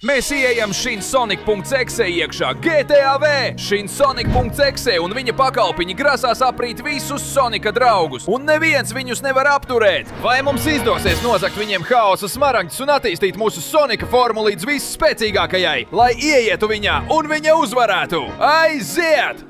Mēs ieejam Shinsonic.exe iekšā GTAV. Shinsonic.exe un viņa pakalpiņi grasās aprīt visus Sonika draugus, un neviens viņus nevar apturēt. Vai mums izdosies nozagt viņiem haosa smaragdus un attīstīt mūsu Sonika formu līdz visspēcīgākajai, lai ieietu viņā un viņa uzvarētu? Aiziet!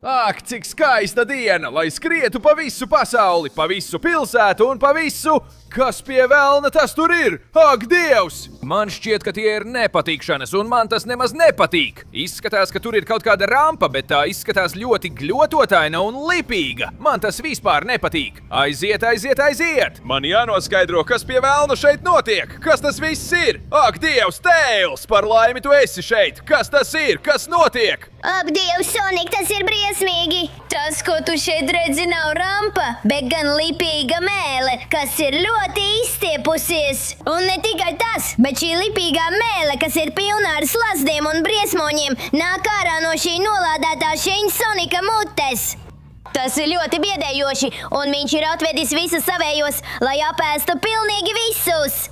Ak, cik skaista diena, lai skrietu pa visu pasauli, pa visu pilsētu un pa visu, kas pie velna tas tur ir. Ak, Dievs! Man šķiet, ka tie ir nepatīkšanas, un man tas nemaz nepatīk. Izskatās, ka tur ir kaut kāda rampa, bet tā izskatās ļoti gļototaina un lipīga. Man tas vispār nepatīk. Aiziet, aiziet, aiziet! Man jānoskaidro, kas pie velna šeit notiek. Kas tas viss ir? Ak, Dievs, Tails! Par laimi tu esi šeit! Kas tas ir? Kas notiek? Ak, Dievs, Sonik, tas ir briesmīgi! Tas, ko tu šeit redzi, nav rampa, bet gan lipīga mēle, kas ir ļoti izstiepusies. Un ne tikai tas, bet šī lipīgā mēle, kas ir pilna ar slazdiem un briesmoņiem, nāk ārā no šī nolādētā Sonika mutes. Tas ir ļoti biedējoši, un viņš ir atvedis visus savējos, lai apēstu pilnīgi visus.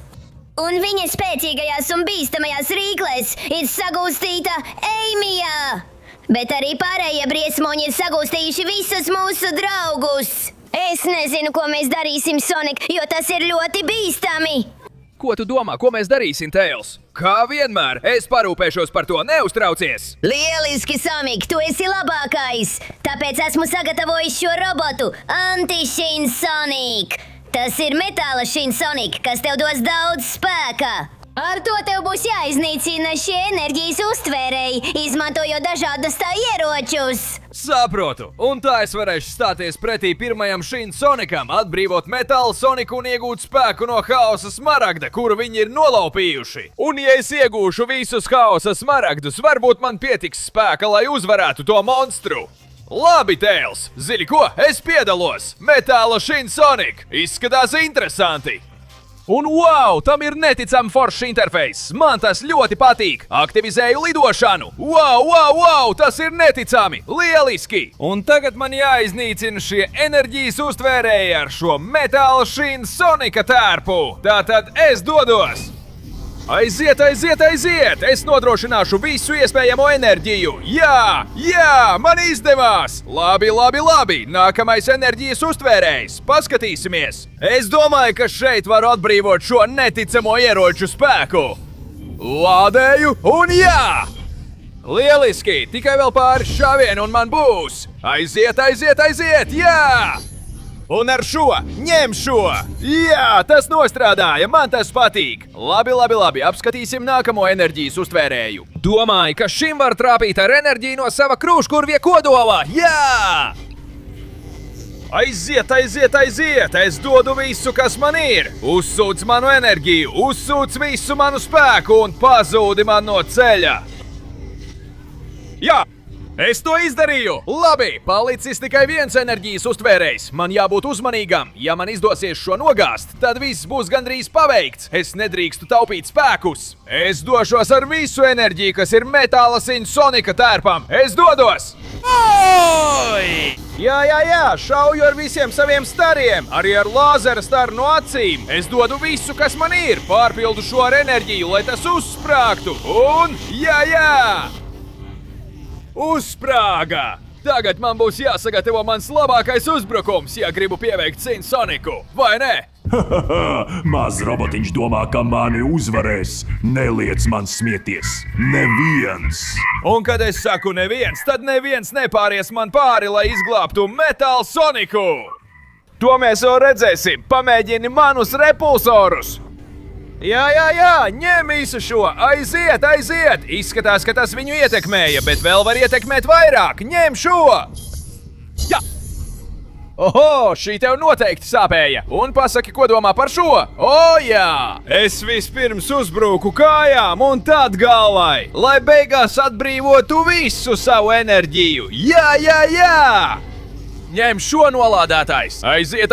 Un viņa spēcīgajās un bīstamajās rīklēs ir sagūstīta Eimija. Bet arī pārējie briesmoņi ir sagūstījuši visus mūsu draugus. Es nezinu, ko mēs darīsim, Sonik, jo tas ir ļoti bīstami. Ko tu domā, ko mēs darīsim, Tails? Kā vienmēr, es parūpēšos par to, neuztraucies! Lieliski, Sonik, tu esi labākais! Tāpēc esmu sagatavojis šo robotu, Anti-Shinsonic! Tas ir metāla Shinsonic, kas tev dos daudz spēka! Ar to tev būs jāiznīcina šie enerģijas uztvērēji, izmantojot dažādus tā ieročus. Saprotu, un tā es varēšu stāties pretī pirmajam Shinsonicam, atbrīvot metālu Soniku un iegūt spēku no haosa smaragda, kuru viņi ir nolaupījuši. Un ja es iegūšu visus haosa smaragdus, varbūt man pietiks spēka, lai uzvarētu to monstru. Labi, Tails, zini ko, es piedalos! Metāla Shinsonic! Izskatās interesanti! Un wow, tam ir neticami foršs interfejs. Man tas ļoti patīk. Aktivizēju lidošanu. Wow, tas ir neticami. Lieliski. Un tagad man jāiznīcina šie enerģijas uztvērēji ar šo metāla Shinsonika tērpu. Tātad es dodos. Aiziet, aiziet, aiziet! Es nodrošināšu visu iespējamo enerģiju! Jā, man izdevās! Labi! Nākamais enerģijas uztvērējs! Paskatīsimies! Es domāju, ka šeit varu atbrīvot šo neticamo ieroču spēku! Lādēju un jā! Lieliski! Tikai vēl pāris šāvienu un man būs! Aiziet! Jā! Un ar šo, ņem šo! Jā, tas nostrādāja, man tas patīk! Labi, apskatīsim nākamo enerģijas uztvērēju. Domāju, ka šim var trāpīt ar enerģiju no sava krūškurvja kodola! Jā! Aiziet! Es dodu visu, kas man ir! Uzsūc manu enerģiju, uzsūc visu manu spēku un pazūdi man no ceļa! Jā! Es to izdarīju! Labi, palicis tikai viens enerģijas uztvērējs. Man jābūt uzmanīgam. Ja man izdosies šo nogāzt, tad viss būs gandrīz paveikts. Es nedrīkstu taupīt spēkus. Es došos ar visu enerģiju, kas ir metāla Shinsonika tērpam. Es dodos! Oi! Jā, šauju ar visiem saviem stariem, arī ar lāzera staru no acīm. Es dodu visu, kas man ir, pārpildu šo ar enerģiju, lai tas uzsprāgtu. Un jā! Uzsprāga! Tagad man būs jāsagatavo mans labākais uzbrukums, ja gribu pieveikt Shinsoniku, vai ne? Maz robotiņš domā, ka mani uzvarēs. Neliec man smieties. Neviens! Un kad es saku neviens, tad neviens nepāries man pāri, lai izglābtu Metal Soniku! To mēs vēl redzēsim! Pamēģini manus repulsorus! Jā, ņem visu šo! Aiziet! Izskatās, ka tas viņu ietekmēja, bet vēl var ietekmēt vairāk! Ņem šo! Jā! Oho, šī tev noteikti sāpēja! Un pasaki, ko domā par šo? O, jā! Es vispirms uzbruku kājām un tad galvai, lai beigās atbrīvotu visu savu enerģiju! Jā! Ņem šo nolādētājs! Aiziet!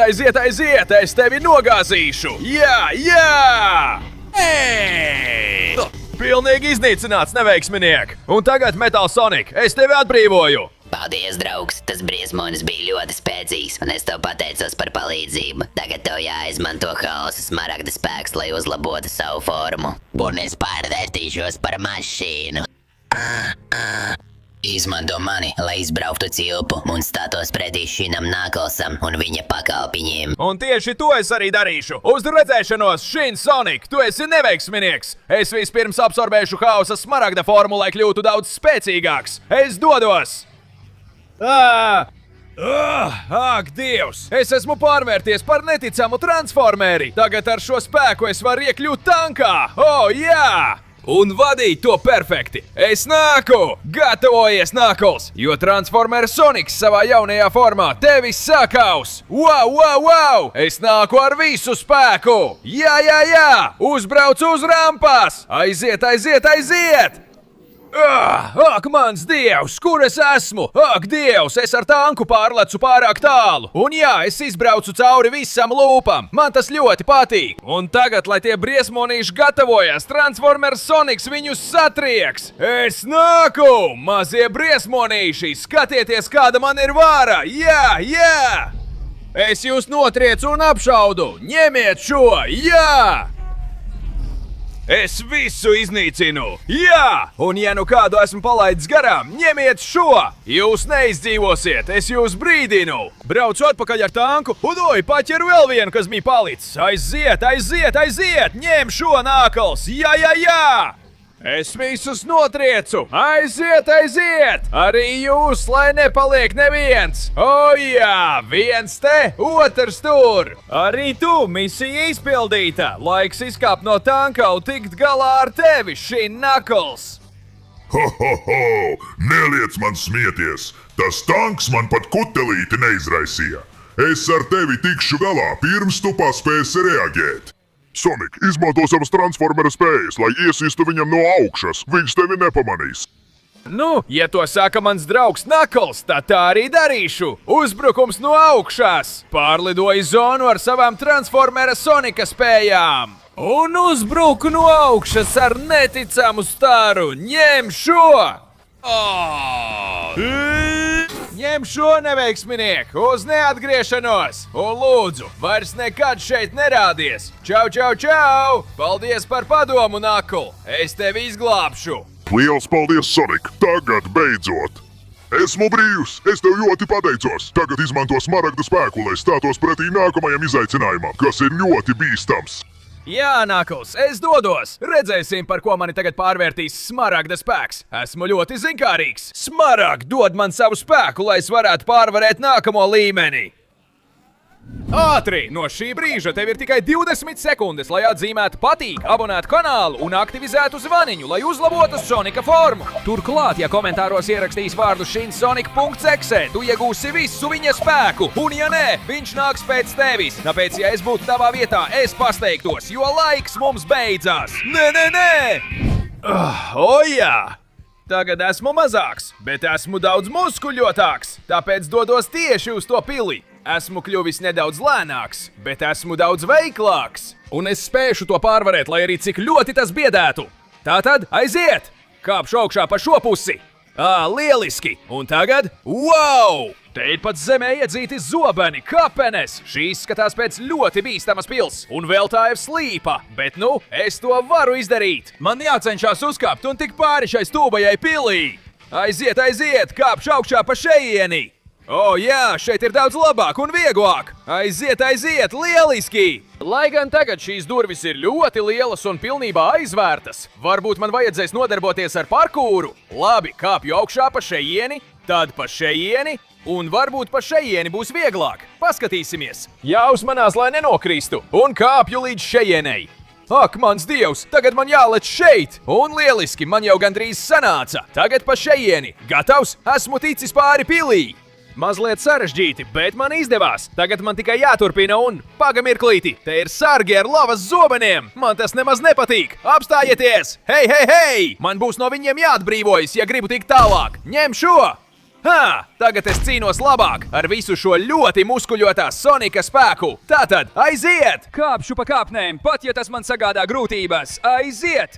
Es tevi nogāzīšu! Jā! Pilnīgi iznīcināts, neveiksminiek! Un tagad Metal Sonic, es tevi atbrīvoju! Paldies, draugs! Tas briesmonis bija ļoti spēcīgs, un es tev pateicos par palīdzību. Tagad tev jāizmanto haosa smaragda spēks, lai uzlabotu savu formu. Un es pārvērtīšos par mašīnu. Izmanto mani, lai izbrauktu cilpu un stātos pretī Šinam Naklsam un viņa pakalpiņiem. Un tieši to es arī darīšu. Uz redzēšanos, Šin Sonic, tu esi neveiksminieks. Es vispirms absorbēšu haosa smaragda formu, lai kļūtu daudz spēcīgāks. Es dodos! Ak, Dievs! Es esmu pārvērties par neticamu transformeri. Tagad ar šo spēku es varu iekļūt tankā. Jā! Un vadīt to perfekti. Es nāku! Gatavojies, Knuckles! Jo Transformers Sonics savā jaunajā formā tevis sakaus! Wow! Es nāku ar visu spēku! Jā! Uzbraucu uz rampas! Aiziet! Ak, mans Dievs, kur es esmu? Ak, Dievs, es ar tanku pārlecu pārāk tālu. Un jā, es izbraucu cauri visam lūpam. Man tas ļoti patīk. Un tagad, lai tie briesmonīši gatavojas, Transformers Sonics viņus satrieks. Es nāku! Mazie briesmonīši, skatieties, kāda man ir vāra! Jā! Es jūs notriecu un apšaudu! Ņemiet šo! Jā! Es visu iznīcinu! Jā! Un ja nu kādu esmu palaidis garām, ņemiet šo! Jūs neizdzīvosiet, es jūs brīdinu! Braucu atpakaļ ar tanku, un paķeru vēl vienu, kas bija palicis! Aiziet! Ņem šo, Knuckles! Jā! Es visus notriecu! Aiziet! Arī jūs, lai nepaliek neviens! Jā! Viens te, otrs tur! Arī tu, misija izpildīta! Laiks izkāpt no tanka un tikt galā ar tevi, Šin Knuckles! Ho! Neliec man smieties! Tas tanks man pat kutelīti neizraisīja! Es ar tevi tikšu galā, pirms tu paspēsi reaģēt! Sonic, izmanto savas transformera spējas, lai iesistu viņam no augšas. Viņš tevi nepamanīs. Nu, ja to saka mans draugs Knuckles, tad tā arī darīšu. Uzbrukums no augšas. Pārlidoju zonu ar savām transformera Sonika spējām. Un uzbruku no augšas ar neticamu staru. Ņem šo! Ņem šo, neveiksminieku, uz neatgriešanos! Un lūdzu, vairs nekad šeit nerādies! Čau! Paldies par padomu, Knuckle! Es tevi izglābšu! Liels paldies, Sonic! Tagad beidzot! Esmu brīvs! Es tev ļoti pateicos! Tagad izmanto smaragda spēku, lai stātos pretī nākamajam izaicinājumam, kas ir ļoti bīstams! Jā, Knuckles, es dodos! Redzēsim, par ko mani tagad pārvērtīs smaragda spēks. Esmu ļoti zinkārīgs. Smaragd dod man savu spēku, lai es varētu pārvarēt nākamo līmeni. Ātri! No šī brīža tev ir tikai 20 sekundes, lai atzīmētu patīk, abonētu kanālu un aktivizētu zvaniņu, lai uzlabotu Sonika formu. Turklāt, ja komentāros ierakstīs vārdu shinsonic.exe, tu iegūsi visu viņa spēku, un ja nē, viņš nāks pēc tevis. Tāpēc, ja es būtu tavā vietā, es pasteiktos, jo laiks mums beidzās. Nē! Jā! Tagad esmu mazāks, bet esmu daudz muskuļotāks, tāpēc dodos tieši uz to pili. Esmu kļuvis nedaudz lēnāks, bet esmu daudz veiklāks. Un es spēšu to pārvarēt, lai arī cik ļoti tas biedētu. Tātad aiziet! Kāpšu augšā pa šo pusi. Lieliski! Un tagad? Wow! Te ir pat zemē iedzīti zobeni, kapenes. Šī izskatās pēc ļoti bīstamas pils. Un vēl tā ir slīpa. Bet nu, es to varu izdarīt. Man jācenšas uzkāpt un tik pāri šai stūbajai pilī. Aiziet! Kāpšu augšā pa šejieni. Jā, šeit ir daudz labāk un vieglāk! Aiziet! Lieliski! Lai gan tagad šīs durvis ir ļoti lielas un pilnībā aizvērtas, varbūt man vajadzēs nodarboties ar parkūru. Labi, kāpju augšā pa šejieni, tad pa šejieni, un varbūt pa šejieni būs vieglāk. Paskatīsimies! Jāuzmanās, lai nenokristu, un kāpju līdz šejienei. Ak, mans Dievs, tagad man jālec šeit! Un lieliski, man jau gandrīz sanāca. Tagad pa šejieni. Gatavs? Esmu ticis pāri pilī. Mazliet sarežģīti, bet man izdevās. Tagad man tikai jāturpina un pagamirklīti. Te ir sargi ar lavas zobeniem. Man tas nemaz nepatīk. Apstājieties! Hei! Man būs no viņiem jāatbrīvojas, ja gribu tikt tālāk. Ņem šo! Tagad es cīnos labāk ar visu šo ļoti muskuļotā Sonika spēku. Tātad, aiziet! Kāpšu pa kāpnēm, pat ja tas man sagādā grūtības. Aiziet!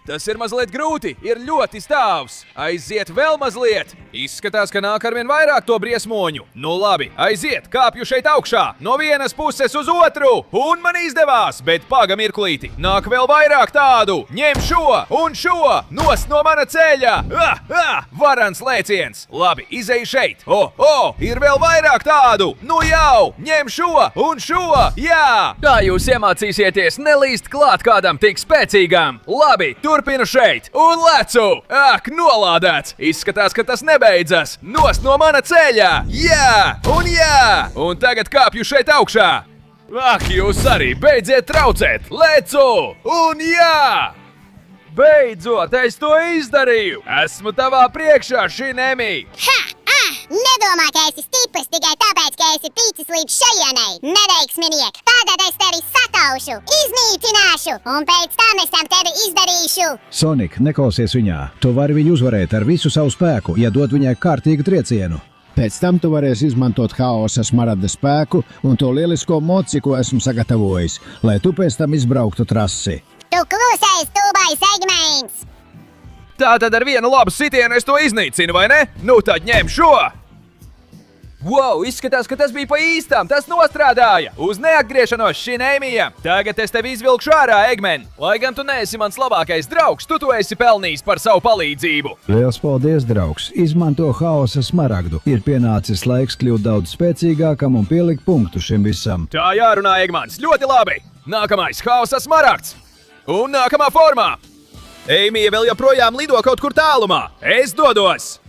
Tas ir mazliet grūti, ir ļoti stāvs. Aiziet vēl mazliet. Izskatās, ka nāk arvien vairāk to briesmoņu. Nu labi, aiziet, kāpju šeit augšā. No vienas puses uz otru. Un man izdevās, bet paga mirklīti. Nāk vēl vairāk tādu. Ņem šo un šo. Nost no mana ceļa. Varans lēciens. Labi, izej šeit. Ir vēl vairāk tādu. Nu jau, ņem šo un šo. Jā. Kā jūs iemācīsieties nelīst klāt kādam tik spēcīgām? Labi, turpinu šeit un lecu! Ak, nolādēts! Izskatās, ka tas nebeidzas! Nost no mana ceļa! Jā! Un tagad kāpju šeit augšā! Ak, jūs arī beidziet traucēt! Lecu! Un jā! Beidzot, es to izdarīju! Esmu tavā priekšā, Shinemi! Nedomā, ka esi stiprs tikai tāpēc, ka esi ticis līdz šajienei, neveiksminiek! Tagad es tevi sakaušu, iznīcināšu, un pēc tam es tam tevi izdarīšu! Sonic, neklausies viņā. Tu vari viņu uzvarēt ar visu savu spēku, ja dod viņai kārtīgu triecienu. Pēc tam tu varēsi izmantot haosa smaragda spēku un to lielisko moci, ko esmu sagatavojis, lai tu pēc tam izbrauktu trasi. Tu klusais, tūbais segments! Tātad ar vienu labu sitienu es to iznīcinu, vai ne? Nu tad ņem šo! Wow, izskatās, ka tas bija pa īstām, tas nostrādāja! Uz neatgriešanos, Shinemi! Tagad es tevi izvilkšu ārā, Eggman! Lai gan tu neesi mans labākais draugs, tu to esi pelnījis par savu palīdzību! Liels paldies, draugs! Izmanto haosa smaragdu. Ir pienācis laiks kļūt daudz spēcīgākam un pielikt punktu šim visam. Tā jārunā, Eggmans, ļoti labi! Nākamais haosa smaragds! Un nākamā formā! Eimija vēl joprojām lido kaut kur tālumā! Es dodos!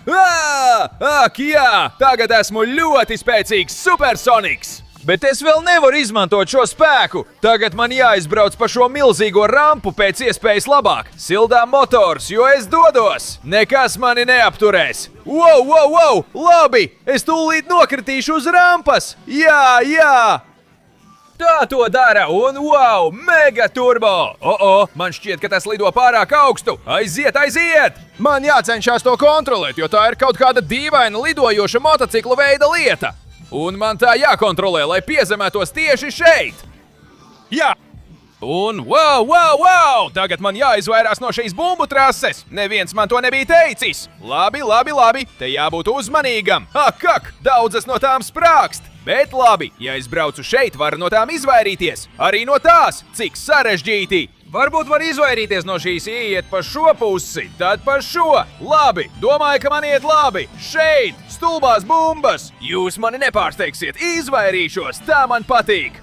Ak, jā! Tagad esmu ļoti spēcīgs supersoniks! Bet es vēl nevaru izmantot šo spēku! Tagad man jāizbrauc pa šo milzīgo rampu pēc iespējas labāk! Sildām motors, jo es dodos! Nekas mani neapturēs! Wow! Labi! Es tūlīt nokritīšu uz rampas! Jā! Tā to dara, un wow, mega turbo! Man šķiet, ka tas lido pārāk augstu! Aiziet! Man jācenšas to kontrolēt, jo tā ir kaut kāda dīvaina lidojoša motociklu veida lieta! Un man tā jākontrolē, lai piezemētos tieši šeit! Jā! Un wow! Tagad man jāizvairās no šīs bumbu trases! Neviens man to nebija teicis! Labi! Te jābūt uzmanīgam! Ak! Daudzas no tām sprākst! Bet labi, ja es braucu šeit, varu no tām izvairīties. Arī no tās, cik sarežģīti. Varbūt var izvairīties no šīs, iet pa šo pusi, tad pa šo. Labi, domāju, ka man iet labi. Šeit, stulbās bumbas. Jūs mani nepārsteigsiet, izvairīšos, tā man patīk.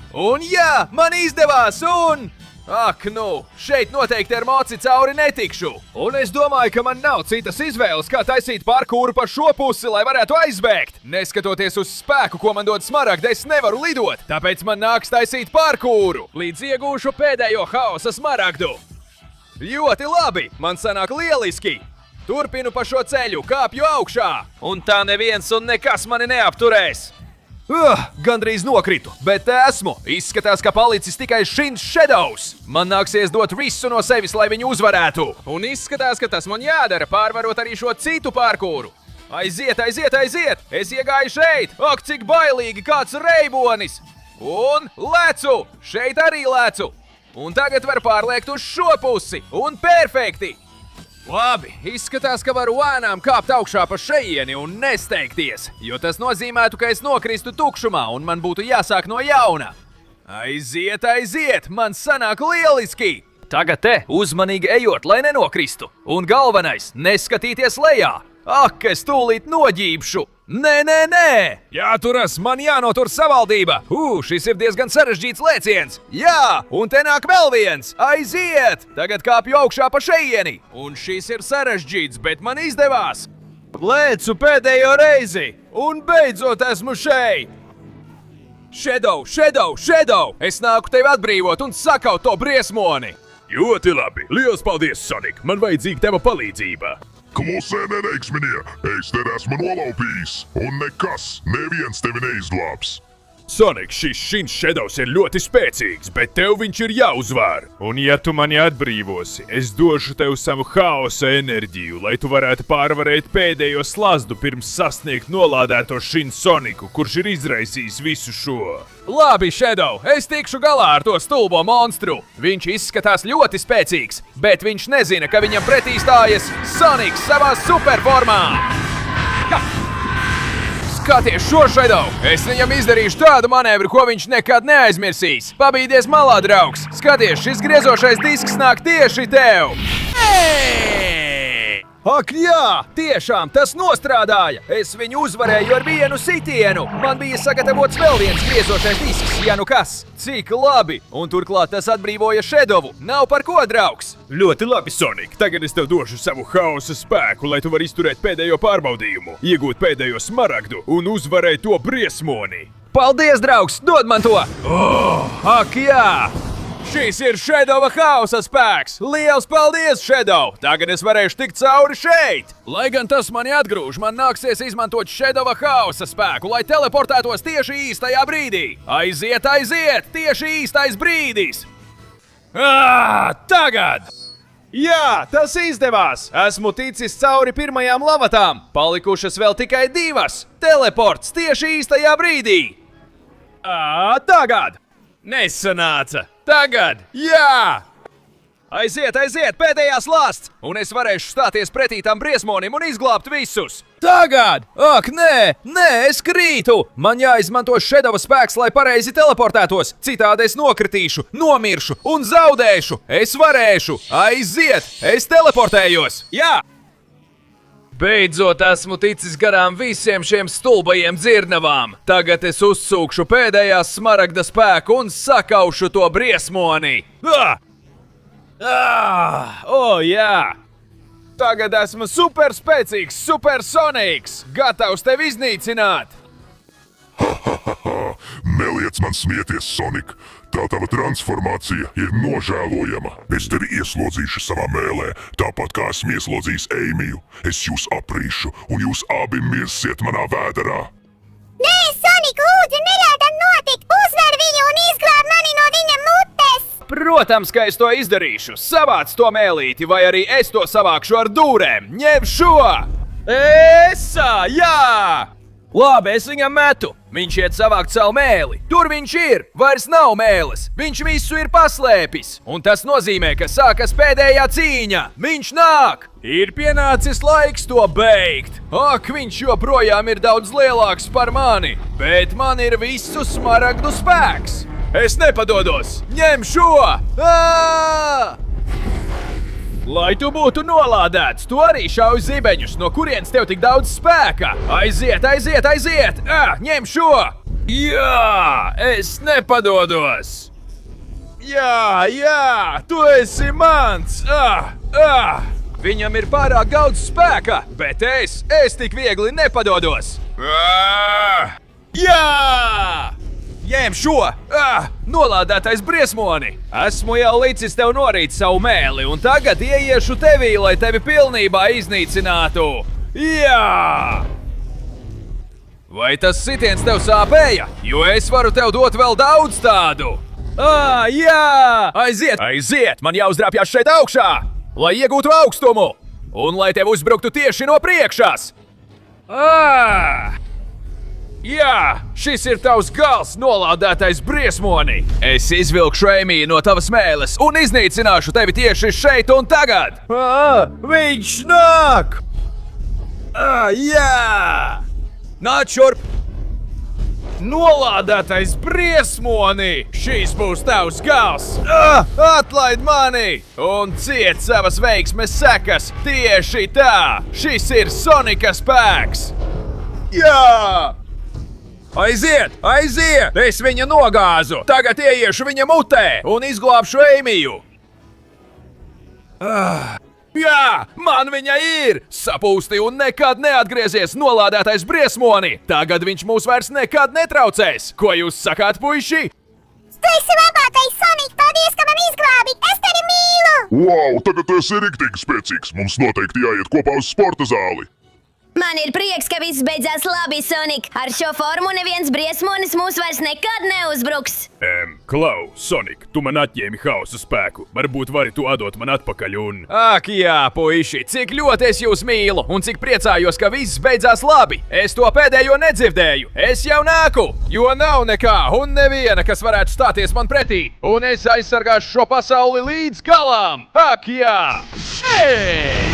Un jā, man izdevās, un... Ak, nu, šeit noteikti ar moci cauri netikšu. Un es domāju, ka man nav citas izvēles, kā taisīt parkūru pa šo pusi, lai varētu aizbēgt. Neskatoties uz spēku, ko man dod smaragda, es nevaru lidot, tāpēc man nāks taisīt parkūru, līdz iegūšu pēdējo haosa smaragdu. Ļoti labi, man sanāk lieliski. Turpinu pa šo ceļu, kāpju augšā, un tā neviens un nekas mani neapturēs. Gandrīz nokritu, bet esmu. Izskatās, ka palicis tikai Shins Shadows. Man nāksies dot visu no sevis, lai viņu uzvarētu. Un izskatās, ka tas man jādara, pārvarot arī šo citu parkūru. Aiziet! Es iegāju šeit! Ak, cik bailīgi, kāds reibonis! Un lecu! Šeit arī lecu! Un tagad var pārliekt uz šo pusi! Un perfekti! Labi, izskatās, ka varu lēnām kāpt augšā pa šejieni un nesteigties, jo tas nozīmētu, ka es nokristu tukšumā un man būtu jāsāk no jauna. Aiziet, man sanāk lieliski! Tagad te uzmanīgi ejot, lai nenokristu. Un galvenais, neskatīties lejā. Ak, es tūlīt noģībšu! Nē! Jāturas, man jānotur savaldība! Šis ir diezgan sarežģīts lēciens! Jā, un te nāk vēl viens! Aiziet! Tagad kāpju augšā pa šejieni! Un šis ir sarežģīts, bet man izdevās! Lēcu pēdējo reizi! Un beidzot esmu šeit! Shadow! Es nāku tevi atbrīvot un sakaut to briesmoni! Ļoti labi! Liels paldies, Sonic! Man vajadzīga tava palīdzība! Klusē, neveiksminie! Es tevi esmu nolaupījis! Un neviens tevi neizglābs! Sonic, šis Shadows ir ļoti spēcīgs, bet tev viņš ir jāuzvar. Un ja tu mani atbrīvosi, es došu tev savu haosa enerģiju, lai tu varētu pārvarēt pēdējo slazdu pirms sasniegt nolādēto Soniku, kurš ir izraisījis visu šo. Labi, Shadow, es tikšu galā ar to stulbo monstru. Viņš izskatās ļoti spēcīgs, bet viņš nezina, ka viņam pretī stājas Sonics savā superformā. Ha! Skaties šo, Shadow! Es viņam izdarīšu tādu manevru, ko viņš nekad neaizmirsīs. Pabīdies malā, draugs! Skaties, šis griezošais disks nāk tieši tev! Ak jā! Tiešām tas nostrādāja! Es viņu uzvarēju ar vienu sitienu! Man bija sagatavots vēl viens griezošais disks, ja nu kas! Cik labi! Un turklāt tas atbrīvoja Shadowu! Nav par ko, draugs! Ļoti labi, Sonic! Tagad es tev došu savu haosa spēku, lai tu vari izturēt pēdējo pārbaudījumu, iegūt pēdējo smaragdu un uzvarēt to briesmoni! Paldies, draugs! Dod man to! Ak jā! Šis ir Shadowa haosa spēks! Liels paldies, Shadow! Tagad es varēšu tikt cauri šeit! Lai gan tas mani atgrūž, man nāksies izmantot Shadowa haosa spēku, lai teleportētos tieši īstajā brīdī! Aiziet, aiziet! Tieši īstais brīdis! Tagad! Jā, tas izdevās! Esmu ticis cauri pirmajām lavatām! Palikušas vēl tikai 2! Teleports tieši īstajā brīdī! Tagad! Nesanāca! Tagad! Jā! Aiziet, aiziet! Pēdējās lāsts! Un es varēšu stāties pretī tam briesmonim un izglābt visus! Tagad! Ak, nē! Nē, es krītu! Man jāizmanto Shadowa spēks, lai pareizi teleportētos! Citādi es nokritīšu, nomiršu un zaudēšu! Es varēšu! Aiziet! Es teleportējos! Jā! Beidzot esmu ticis garām visiem šiem stulbajiem dzirnavām. Tagad es uzsūkšu pēdējās smaragda spēku un sakaušu to briesmoni. Jā! Tagad esmu superspēcīgs, supersoniks! Gatavs tevi iznīcināt! Neliec man smieties, Sonic! Tā tava transformācija ir nožēlojama. Es tevi ieslodzīšu savā mēlē, tāpat kā esmu ieslodzījis Eimiju. Es jūs aprīšu, un jūs abi mirsiet manā vēderā. Nē, Sonic, lūdzu, neļauj tam notikt! Uzvar viņu un izglāb mani no viņa mutes! Protams, ka es to izdarīšu. Savāc to mēlīti, vai arī es to savākšu ar dūrēm. Ņem šo! Jā! Labi, es viņam metu. Viņš iet savākt savu mēli. Tur viņš ir. Vairs nav mēles. Viņš visu ir paslēpis. Un tas nozīmē, ka sākas pēdējā cīņa. Viņš nāk. Ir pienācis laiks to beigt. Ak, viņš joprojām ir daudz lielāks par mani. Bet man ir visu smaragdu spēks. Es nepadodos. Ņem šo! Lai tu būtu nolādēts, tu arī šauj zibeņus, no kurienes tev tik daudz spēka. Aiziet, aiziet, aiziet! Ņem šo! Jā, es nepadodos! Jā, tu esi mans! Viņam ir pārāk daudz spēka, bet es tik viegli nepadodos! Jā! Ņem šo! Nolādētais briesmoni! Esmu jau licis tev norīt savu mēli, un tagad ieiešu tevī, lai tevi pilnībā iznīcinātu! Jā! Vai tas sitiens tev sāpēja? Jo es varu tev dot vēl daudz tādu! Jā! Aiziet! Aiziet! Man jāuzdrāpjas šeit augšā! Lai iegūtu augstumu! Un lai tev uzbruktu tieši no priekšās! Jā, šis ir tavs gals, nolādētais briesmoni! Es izvilkšu Eimiju no tavas mēles un iznīcināšu tevi tieši šeit un tagad! Viņš nāk! Jā! Nāc šurp! Nolādētais briesmoni! Šīs būs tavs gals! Atlaid mani! Un ciet savas veiksmes sekas! Tieši tā! Šis ir Sonika spēks! Jā! Aiziet! Aiziet! Es viņu nogāzu! Tagad ieiešu viņa mutē un izglābšu Eimiju! Jā! Man viņa ir! Sapūsti un nekad neatgriezies, nolādētais briesmoni! Tagad viņš mūs vairs nekad netraucēs! Ko jūs sakāt, puiši? Tu esi labākais, Sonic! Paldies, ka man izglābi! Es tevi mīlu! Wow, tagad tu esi riktīgi spēcīgs! Mums noteikti jāiet kopā uz sporta zāli! Man ir prieks, ka viss beidzās labi, Sonik. Ar šo formu neviens briesmonis mūs vairs nekad neuzbruks. Klau, Sonik, tu man atņēmi haosa spēku. Varbūt vari to atdot man atpakaļ un... Ak, jā, puiši, cik ļoti es jūs mīlu un cik priecājos, ka viss beidzās labi. Es to pēdējo nedzirdēju. Es jau nāku, jo nav nekā un neviena, kas varētu stāties man pretī. Un es aizsargāšu šo pasauli līdz galam. Ak, jā! Ei!